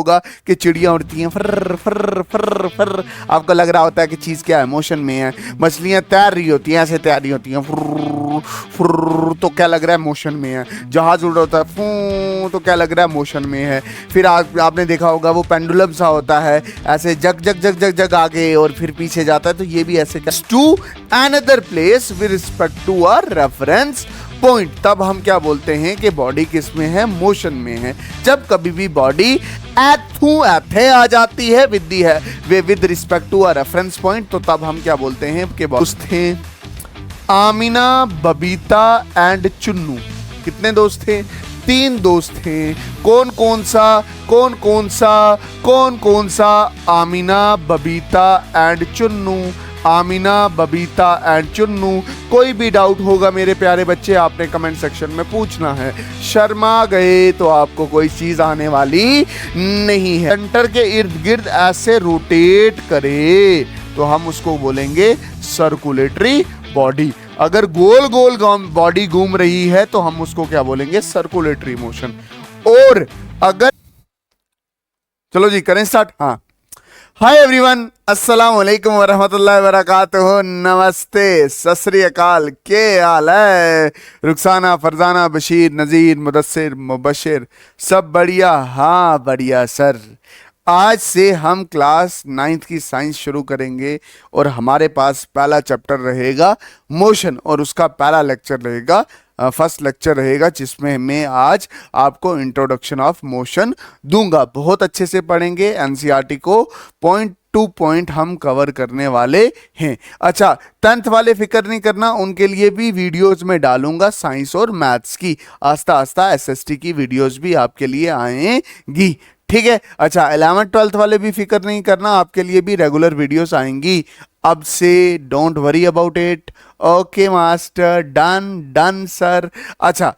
होगा कि चिड़ियाँ उड़ती हैं फर फर फर फर, आपको लग रहा होता है कि चीज़ क्या है, मोशन में है। मछलियाँ तैर रही होती हैं, ऐसे तैर रही होती हैं फुर फुर, तो क्या लग रहा है, मोशन में है। जहाज उड़ रहा होता है फू, तो क्या लग रहा है, मोशन में है। फिर आपने देखा होगा वो पेंडुलम सा होता है, ऐसे जग जग जग जग जग आगे और फिर पीछे जाता है, तो ये भी ऐसे to another place with respect to a reference point. तब हम क्या बोलते हैं कि बॉडी किस में है, मोशन में है। जब कभी भी बॉडी एथे आ जाती है with respect to a reference point, तो तब हम क्या बोलते हैं कि दोस्त थे आमिना, बबीता एंड चुन्नू। कितने दोस्त थे? 3 दोस्त थे। कौन कौन सा? आमिना, बबीता एंड चुन्नू। आमिना, बबीता एंड चुन्नू। कोई भी डाउट होगा मेरे प्यारे बच्चे, आपने कमेंट सेक्शन में पूछना है। शर्मा गए तो आपको कोई चीज आने वाली नहीं है। सेंटर के इर्द गिर्द ऐसे रोटेट करे तो हम उसको बोलेंगे सर्कुलेटरी बॉडी। अगर गोल गोल बॉडी घूम रही है तो हम उसको क्या बोलेंगे, सर्कुलेटरी मोशन। और अगर चलो जी करें स्टार्ट। हाँ, हाय एवरीवन, अस्सलाम वालेकुम वरहमतुल्लाहि वबरकातुहू। नमस्ते, सत श्री अकाल, के हाल है? रुखसाना, फरजाना, बशीर, नज़ीर, मुदस्सिर, मुबशिर, सब बढ़िया? हाँ बढ़िया सर। आज से हम क्लास 9th की साइंस शुरू करेंगे और हमारे पास पहला चैप्टर रहेगा मोशन और उसका पहला लेक्चर रहेगा, फर्स्ट लेक्चर रहेगा, जिसमें मैं आज आपको इंट्रोडक्शन ऑफ मोशन दूंगा। बहुत अच्छे से पढ़ेंगे, एनसीईआरटी को पॉइंट टू पॉइंट हम कवर करने वाले हैं। अच्छा, 10th वाले फिक्र नहीं करना, उनके लिए भी वीडियोस में डालूंगा साइंस और मैथ्स की। आस्ता आस्ता एसएसटी की वीडियोस भी आपके लिए आएंगी, ठीक है। अच्छा, 11th 12th वाले भी फिक्र नहीं करना, आपके लिए भी रेगुलर वीडियोस आएंगी अब से। Don't worry about it. Okay master, done sir. अच्छा,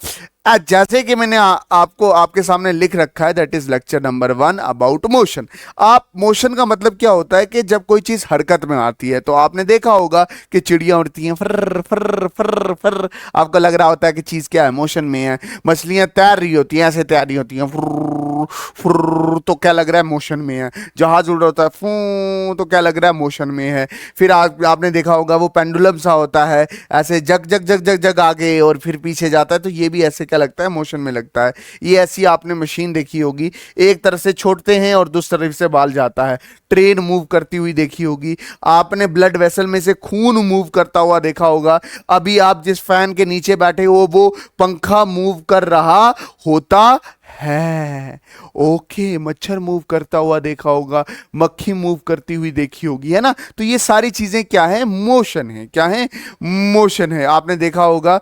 जैसे कि मैंने आपको आपके सामने लिख रखा है, that is lecture number 1 about motion. आप मोशन का मतलब क्या होता है कि जब कोई चीज हरकत में आती है, तो आपने देखा होगा कि चिड़ियां उड़ती हैं फर फर फर फर, आपको लग रहा होता है कि चीज क्या है, मोशन में है। मछलियां तैर रही होती हैं, ऐसे तैर रही होती हैं फुर फुर, तो क्या लग रहा है, मोशन में है। जहाज उड़ रहा होता है फू, तो क्या लग रहा है, मोशन में है। फिर आपने देखा होगा वो पेंडुलम सा होता है, ऐसे जग जग जग जग जग आगे और फिर पीछे जाता है, तो ये भी ऐसे क्या लगता है, मोशन में लगता है। ये ऐसी आपने मशीन देखी होगी, एक तरफ से छोड़ते हैं और दूसरी तरफ से बाल जाता है। ट्रेन मूव करती हुई देखी होगी आपने, ब्लड वेसल में से खून मूव करता हुआ देखा होगा। अभी आप जिस फैन के नीचे बैठे हो वो पंखा मूव कर रहा होता है। ओके, मच्छर मूव करता हुआ देखा होगा, मक्खी मूव करती हुई देखी होगी, है ना। तो ये सारी चीजें क्या है, मोशन है। क्या है, मोशन है। आपने देखा होगा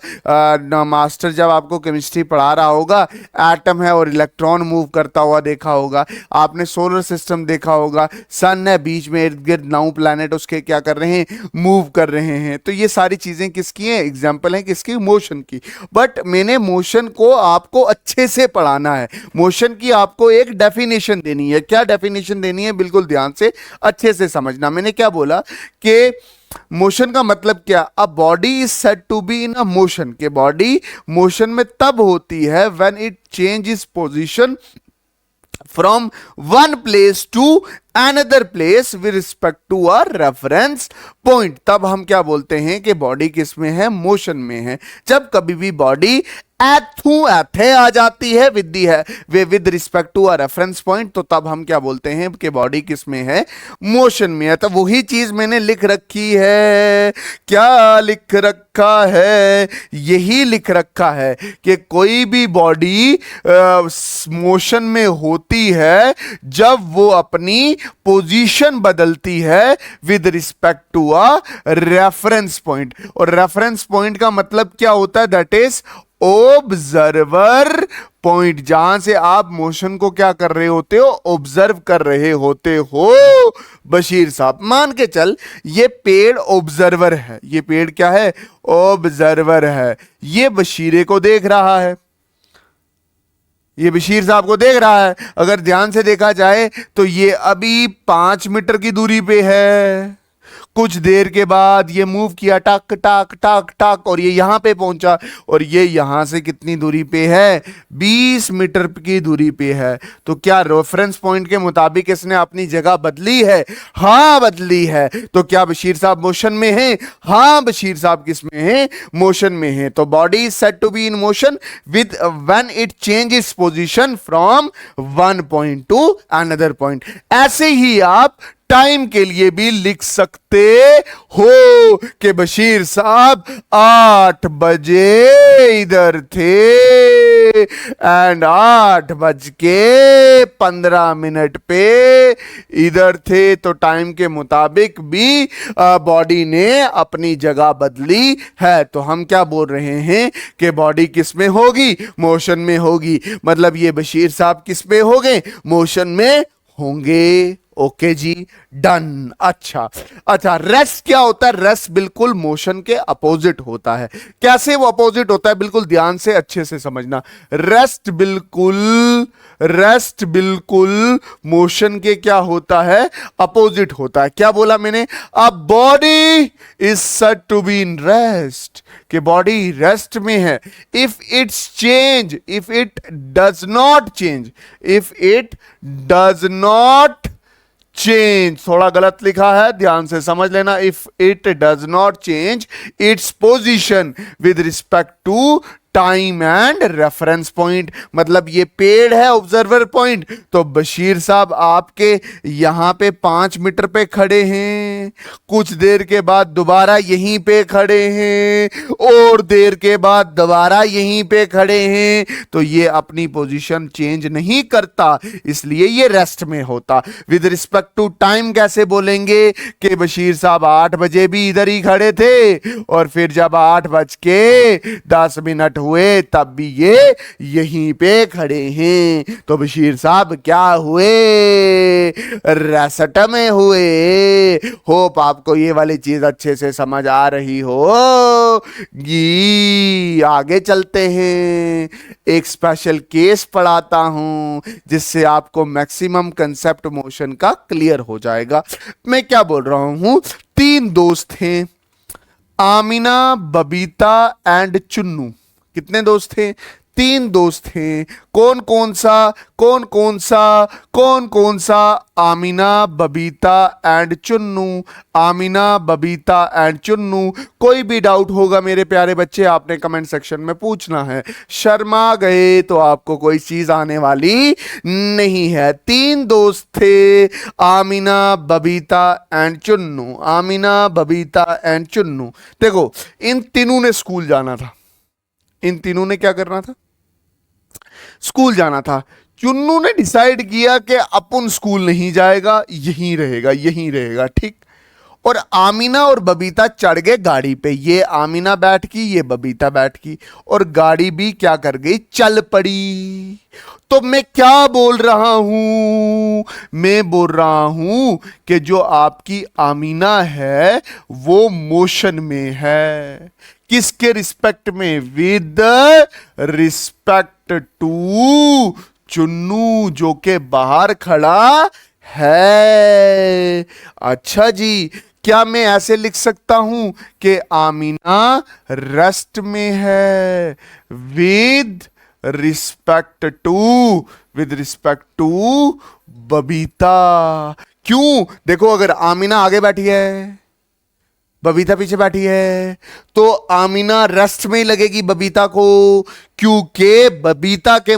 मास्टर जब आपको केमिस्ट्री पढ़ा रहा होगा, एटम है और इलेक्ट्रॉन मूव करता हुआ देखा होगा। आपने सोलर सिस्टम देखा होगा, सन है बीच में, इर्द गिर्द 9 प्लैनेट उसके क्या कर रहे हैं, मूव कर रहे हैं। तो ये सारी चीजें किसकी हैं, एग्जाम्पल है किसकी, मोशन की। बट मैंने मोशन को आपको अच्छे से पढ़ाना है। मोशन की आपको एक डेफिनेशन देनी है। क्या डेफिनेशन देनी है, बिल्कुल ध्यान से अच्छे से समझना। मैंने क्या बोला कि मोशन का मतलब क्या, a body is said to be in a motion, के बॉडी मोशन में तब होती है when it change its position from one place to another place with respect to a reference point. तब हम क्या बोलते हैं कि बॉडी किस में है, मोशन में है। जब कभी भी बॉडी एथे आ जाती है with respect to a reference point, तो तब हम क्या बोलते हैं कि बॉडी किस में है, मोशन में है। तो वही चीज मैंने लिख रखी है। क्या लिख रखा है, यही लिख रखा है कि कोई भी बॉडी मोशन में होती है जब वो अपनी पोजीशन बदलती है with respect to a reference point. और रेफरेंस पॉइंट का मतलब क्या होता है, दैट इज ऑब्जर्वर पॉइंट, जहां से आप मोशन को क्या कर रहे होते हो, ऑब्जर्व कर रहे होते हो। बशीर साहब मान के चल, ये पेड़ ऑब्जर्वर है, ये पेड़ क्या है, ऑब्जर्वर है। ये बशीरे को देख रहा है, ये बशीर साहब को देख रहा है। अगर ध्यान से देखा जाए तो ये अभी 5 मीटर की दूरी पे है, कुछ देर के बाद ये मूव किया, टक टक टक टक, और ये यहां पे पहुंचा, और ये यहां से कितनी दूरी पे है, 20 मीटर की दूरी पे है। तो क्या रेफरेंस पॉइंट के मुताबिक इसने अपनी जगह बदली है? हाँ बदली है। तो क्या बशीर साहब मोशन में हैं? हाँ बशीर साहब किस में हैं? मोशन में हैं। तो body is said to be in motion with when it change its position from one point to another point. ऐसे ही आप टाइम के लिए भी लिख सकते हो कि बशीर साहब 8 बजे इधर थे एंड 8:15 पे इधर थे। तो टाइम के मुताबिक भी बॉडी ने अपनी जगह बदली है। तो हम क्या बोल रहे हैं कि बॉडी किस में होगी? मोशन में होगी। मतलब ये बशीर साहब किस में होंगे? मोशन में होंगे। ओके जी, डन। अच्छा अच्छा, रेस्ट क्या होता है? रेस्ट बिल्कुल मोशन के अपोजिट होता है। कैसे वो अपोजिट होता है? बिल्कुल ध्यान से अच्छे से समझना। रेस्ट बिल्कुल मोशन के क्या होता है? अपोजिट होता है। क्या बोला मैंने? A body is said to be in rest, कि बॉडी रेस्ट में है। If it does not change, थोड़ा गलत लिखा है, ध्यान से समझ लेना। If it does not change its position with respect to time and reference point, मतलब ये पेड़ है ऑब्जर्वर पॉइंट। तो बशीर साहब आपके यहां पे 5 मीटर पे खड़े हैं, कुछ देर के बाद दोबारा यहीं पे खड़े हैं, और देर के बाद दोबारा यहीं पे खड़े हैं। तो ये अपनी पोजीशन चेंज नहीं करता, इसलिए ये रेस्ट में होता। विद रिस्पेक्ट टू टाइम कैसे बोलेंगे कि बशीर साहब 8 बजे भी इधर ही खड़े थे, और फिर जब 8:10 हुए तब भी ये यहीं पे खड़े हैं। तो बशीर साहब क्या हुए? रेस्ट में हुए। होप आपको ये वाली चीज अच्छे से समझ आ रही होगी। आगे चलते हैं, एक स्पेशल केस पढ़ाता हूं जिससे आपको मैक्सिमम कंसेप्ट मोशन का क्लियर हो जाएगा। मैं क्या बोल रहा हूं? 3 दोस्त हैं, आमिना, बबीता एंड चुन्नू। कितने दोस्त थे? 3 दोस्त हैं। कौन कौन सा? आमिना, बबीता एंड चुन्नू। आमिना, बबीता एंड चुन्नू। कोई भी डाउट होगा मेरे प्यारे बच्चे, आपने कमेंट सेक्शन में पूछना है। शर्मा गए तो आपको कोई चीज आने वाली नहीं है। 3 दोस्त थे, आमिना, बबीता एंड चुन्नू। आमिना, बबीता एंड चुन्नू। देखो, इन तीनों ने स्कूल जाना था। इन तीनों ने क्या करना था? स्कूल जाना था। चुन्नू ने डिसाइड किया कि अपन स्कूल नहीं जाएगा, यहीं रहेगा, ठीक। और आमिना और बबीता चढ़ गए गाड़ी पे। ये आमिना बैठ की, ये बबीता बैठ की, और गाड़ी भी क्या कर गई? चल पड़ी। तो मैं क्या बोल रहा हूं? मैं बोल रहा हूं कि जो आपकी आमिना है वो मोशन में है। किसके रिस्पेक्ट में? विद रिस्पेक्ट टू चुन्नू, जो के बाहर खड़ा है। अच्छा जी, क्या मैं ऐसे लिख सकता हूं कि आमिना रेस्ट में है विद रिस्पेक्ट टू बबीता? क्यों? देखो, अगर आमिना आगे बैठी है, बबीता पीछे बैठी है, तो आमिना रेस्ट में ही लगेगी बबीता को, क्योंकि बबीता के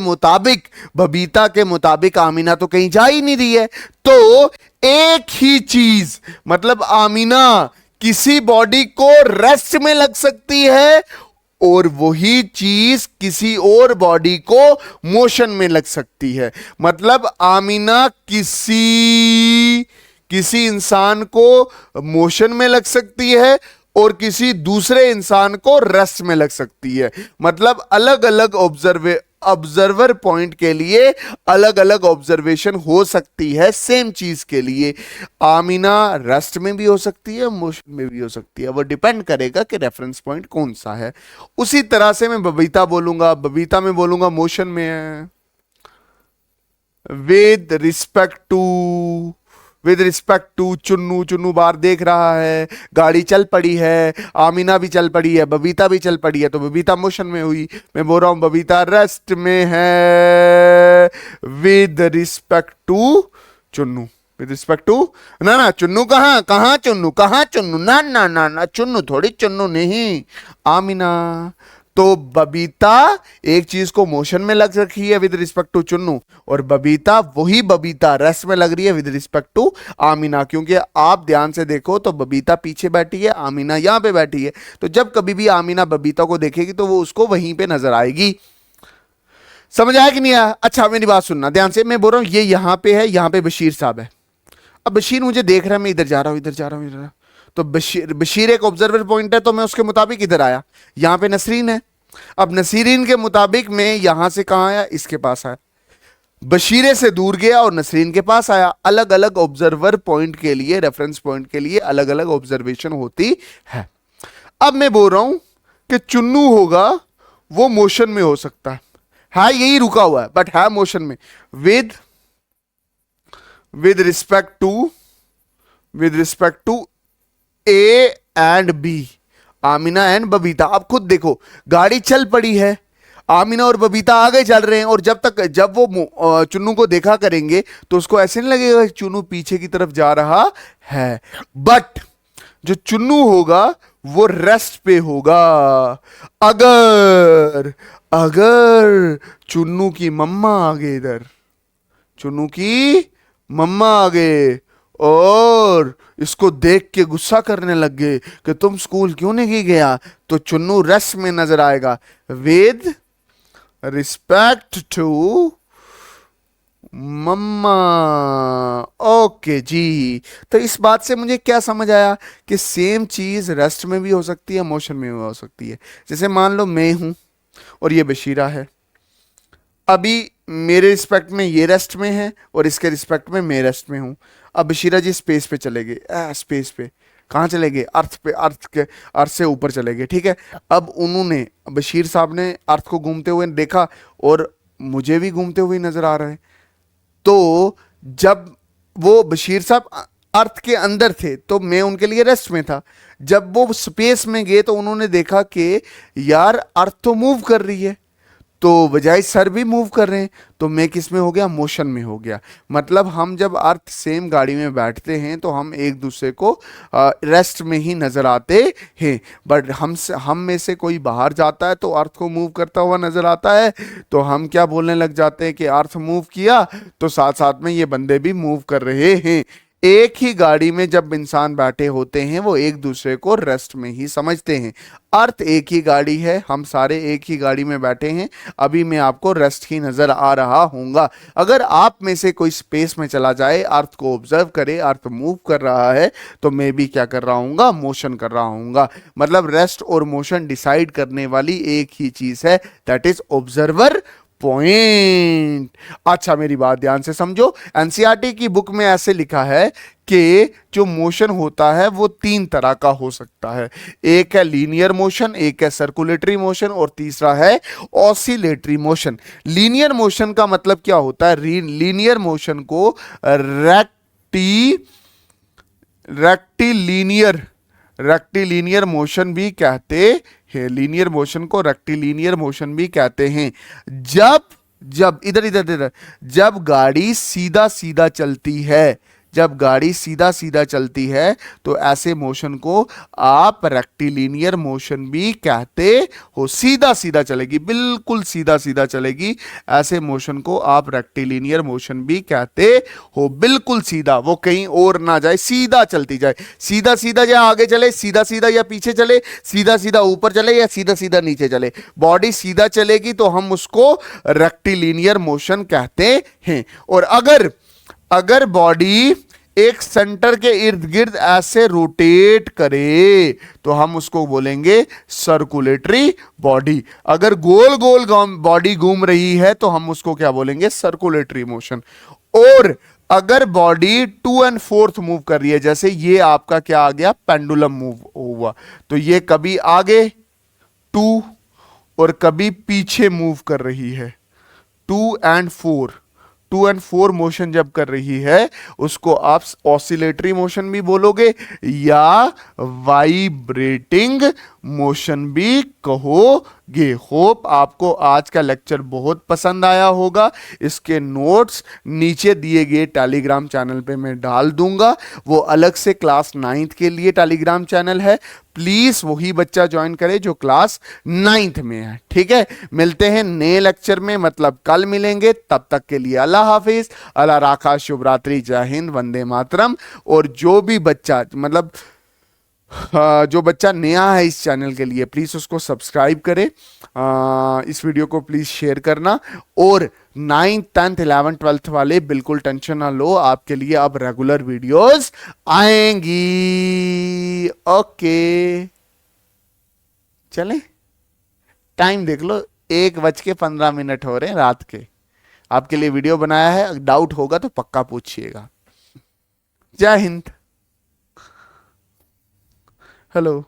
मुताबिक आमिना तो कहीं जा ही नहीं रही है। तो एक ही चीज, मतलब आमिना किसी बॉडी को रेस्ट में लग सकती है, और वही चीज किसी और बॉडी को मोशन में लग सकती है। मतलब आमिना किसी इंसान को मोशन में लग सकती है, और किसी दूसरे इंसान को रेस्ट में लग सकती है। मतलब अलग अलग ऑब्जर्वर पॉइंट के लिए अलग अलग ऑब्जर्वेशन हो सकती है सेम चीज के लिए। आमिना रेस्ट में भी हो सकती है, मोशन में भी हो सकती है, वो डिपेंड करेगा कि रेफरेंस पॉइंट कौन सा है। उसी तरह से मैं बबीता में बोलूंगा मोशन में है with respect to with respect to Chunnu, Chunnu बाहर देख रहा है, गाड़ी चल पड़ी है, आमीना भी चल पड़ी है, बबीता भी चल पड़ी है, तो बबीता मोशन में हुई। मैं बोल रहा हूं बबीता रेस्ट में है with respect to Chunnu, with respect to, ना ना चुन्नू कहाँ, कहाँ चुन्नू, कहाँ चुन्नू, ना ना ना ना चुन्नू थोड़ी, चुन्नू नहीं, आमीना। तो बबीता एक चीज को मोशन में लग रखी है विद रिस्पेक्ट टू चुन्नू, और बबीता वही बबीता रेस्ट में लग रही है विद रिस्पेक्ट टू आमीना। क्योंकि आप ध्यान से देखो तो बबीता पीछे बैठी है, आमीना यहां पे बैठी है, तो जब कभी भी आमीना बबीता को देखेगी तो वो उसको वहीं पे नजर आएगी। समझ आया कि नहीं आया? अच्छा मेरी बात सुनना ध्यान से, मैं बोल रहा हूं ये यहां पे है, यहां पे बशीर साहब है। अब बशीर मुझे देख रहा है, मैं इधर जा रहा हूं, इधर जा रहा हूं, इधर, तो बशीर एक ऑब्जर्वर पॉइंट है, तो मैं उसके मुताबिक इधर आया। यहां पे नसरीन है, अब नसरीन के मुताबिक मैं यहां से कहां आया, इसके पास आया, बशीरे से दूर गया और नसरीन के पास आया। अलग अलग ऑब्जर्वर पॉइंट के लिए, रेफरेंस पॉइंट के लिए अलग अलग ऑब्जर्वेशन होती है। अब मैं बोल रहा हूं कि चुन्नू होगा वो मोशन में हो सकता है यही रुका हुआ है बट है मोशन में, with respect to A and B, Amina and Babita. अब खुद देखो गाड़ी चल पड़ी है, आमीना और बबीता आगे चल रहे हैं, और जब वो चुन्नू को देखा करेंगे तो उसको ऐसे नहीं लगेगा कि चुन्नू पीछे की तरफ जा रहा है, बट जो चुन्नू होगा वो रेस्ट पे होगा। अगर अगर चुन्नू की मम्मा आ गए, इधर चुन्नू की मम्मा आ गए और इसको देख के गुस्सा करने लग गए कि तुम स्कूल क्यों नहीं गया, तो चुन्नू रेस्ट में नजर आएगा विद रिस्पेक्ट टू मम्मा। ओके जी, तो इस बात से मुझे क्या समझ आया कि सेम चीज रेस्ट में भी हो सकती है, मोशन में भी हो सकती है। जैसे मान लो मैं हूं और ये बशीरा है, अभी मेरे रिस्पेक्ट में ये रेस्ट में है और इसके रिस्पेक्ट में मैं रेस्ट में हूं। अब बशीरा जी स्पेस पे चले गए, स्पेस पे कहाँ चले गए, अर्थ पे, अर्थ से ऊपर चले गए, ठीक है। अब उन्होंने, बशीर साहब ने अर्थ को घूमते हुए देखा और मुझे भी घूमते हुए नजर आ रहे हैं। तो जब वो बशीर साहब अर्थ के अंदर थे तो मैं उनके लिए रेस्ट में था, जब वो स्पेस में गए तो उन्होंने देखा कि यार अर्थ तो मूव कर रही है, तो बजाय सर भी मूव कर रहे हैं, तो मैं किस में हो गया, मोशन में हो गया। मतलब हम जब अर्थ सेम गाड़ी में बैठते हैं तो हम एक दूसरे को रेस्ट में ही नजर आते हैं, बट हम में से कोई बाहर जाता है तो अर्थ को मूव करता हुआ नजर आता है, तो हम क्या बोलने लग जाते हैं कि अर्थ मूव किया तो साथ साथ में ये बंदे भी मूव कर रहे हैं। एक ही गाड़ी में जब इंसान बैठे होते हैं वो एक दूसरे को रेस्ट में ही समझते हैं। अर्थ एक ही गाड़ी है, हम सारे एक ही गाड़ी में बैठे हैं, अभी मैं आपको रेस्ट ही नजर आ रहा हूँगा। अगर आप में से कोई स्पेस में चला जाए, अर्थ को ऑब्जर्व करे, अर्थ मूव कर रहा है, तो मैं भी क्या कर रहा हूँगा, मोशन कर रहा हूँगा। मतलब रेस्ट और मोशन डिसाइड करने वाली एक ही चीज है, दैट इज ऑब्जर्वर पॉइंट। अच्छा मेरी बात ध्यान से समझो, एनसीईआरटी की बुक में ऐसे लिखा है कि जो मोशन होता है वो तीन तरह का हो सकता है। एक है लीनियर मोशन, एक है सर्कुलेटरी मोशन और तीसरा है ऑसिलेटरी मोशन। लीनियर मोशन का मतलब क्या होता है, लीनियर मोशन को रेक्टिलीनियर मोशन भी कहते हैं। लीनियर मोशन को रेक्टिलीनियर मोशन भी कहते हैं। जब इधर जब गाड़ी सीधा सीधा चलती है, जब गाड़ी सीधा सीधा चलती है तो ऐसे मोशन को आप रेक्टिलीनियर मोशन भी कहते हो। सीधा सीधा चलेगी, बिल्कुल सीधा सीधा चलेगी, ऐसे मोशन को आप रेक्टिलीनियर मोशन भी कहते हो। बिल्कुल सीधा, वो कहीं और ना जाए, सीधा चलती जाए, सीधा सीधा या आगे चले, सीधा सीधा या पीछे चले, सीधा सीधा ऊपर चले या सीधा सीधा नीचे चले, बॉडी सीधा चलेगी तो हम उसको रेक्टिलीनियर मोशन कहते हैं। और अगर बॉडी एक सेंटर के इर्द गिर्द ऐसे रोटेट करे तो हम उसको बोलेंगे सर्कुलेटरी बॉडी। अगर गोल गोल बॉडी घूम रही है तो हम उसको क्या बोलेंगे, सर्कुलेटरी मोशन। और अगर बॉडी 2/4 मूव कर रही है, जैसे ये आपका क्या आ गया, पेंडुलम मूव हुआ, तो ये कभी आगे 2 और कभी पीछे मूव कर रही है, 2 and 4, two and four motion जब कर रही है उसको आप ऑसिलेटरी मोशन भी बोलोगे या वाइब्रेटिंग मोशन भी कहोगे। होप आपको आज का लेक्चर बहुत पसंद आया होगा। इसके नोट्स नीचे दिए गए टेलीग्राम चैनल पे मैं डाल दूंगा। वो अलग से क्लास 9th के लिए टेलीग्राम चैनल है, प्लीज वही बच्चा ज्वाइन करे जो क्लास 9th में है। ठीक है, मिलते हैं नए लेक्चर में, मतलब कल मिलेंगे। तब तक के लिए अल्लाह हाफिज, अल्लाह राखा, शुभ रात्रि, जय हिंद, वंदे मातरम। और जो भी बच्चा मतलब जो बच्चा नया है इस चैनल के लिए प्लीज उसको सब्सक्राइब करे, इस वीडियो को प्लीज शेयर करना। और 9th 10th 11th 12th वाले बिल्कुल टेंशन ना लो, आपके लिए अब रेगुलर वीडियोस आएंगी। ओके चलें, टाइम देख लो, 1:15 हो रहे हैं रात के। आपके लिए वीडियो बनाया है, डाउट होगा तो पक्का पूछिएगा। जय हिंद। हेलो।